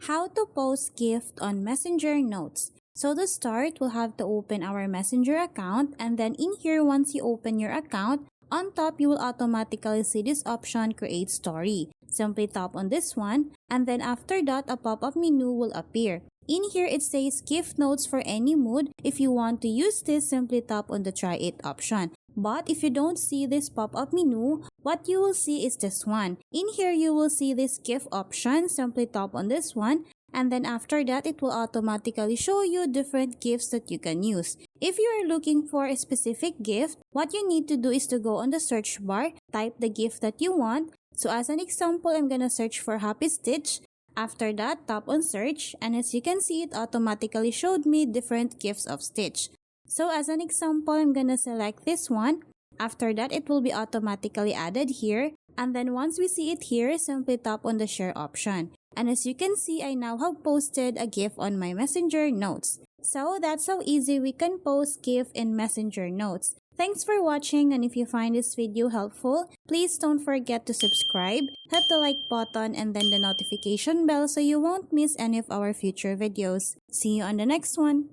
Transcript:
How to post GIF on Messenger Notes. So to start, we'll have to open our Messenger account, and then in here, once you open your account, on top you will automatically see this option, Create Story. Simply tap on this one, and then after that, a pop-up menu will appear. In here, it says GIF notes for any mood. If you want to use this, simply tap on the Try It option. But if you don't see this pop-up menu, what you will see is this one. In here, you will see this GIF option. Simply tap on this one. And then after that, it will automatically show you different GIFs that you can use. If you are looking for a specific GIF, what you need to do is to go on the search bar, type the GIF that you want. So as an example, I'm gonna search for Happy Stitch. After that, tap on search, and as you can see, it automatically showed me different GIFs of Stitch. So as an example, I'm gonna select this one. After that, it will be automatically added here. And then once we see it here, simply tap on the share option. And as you can see, I now have posted a GIF on my Messenger Notes. So that's how easy we can post GIF in Messenger Notes. Thanks for watching, and if you find this video helpful, please don't forget to subscribe, hit the like button, and then the notification bell so you won't miss any of our future videos. See you on the next one!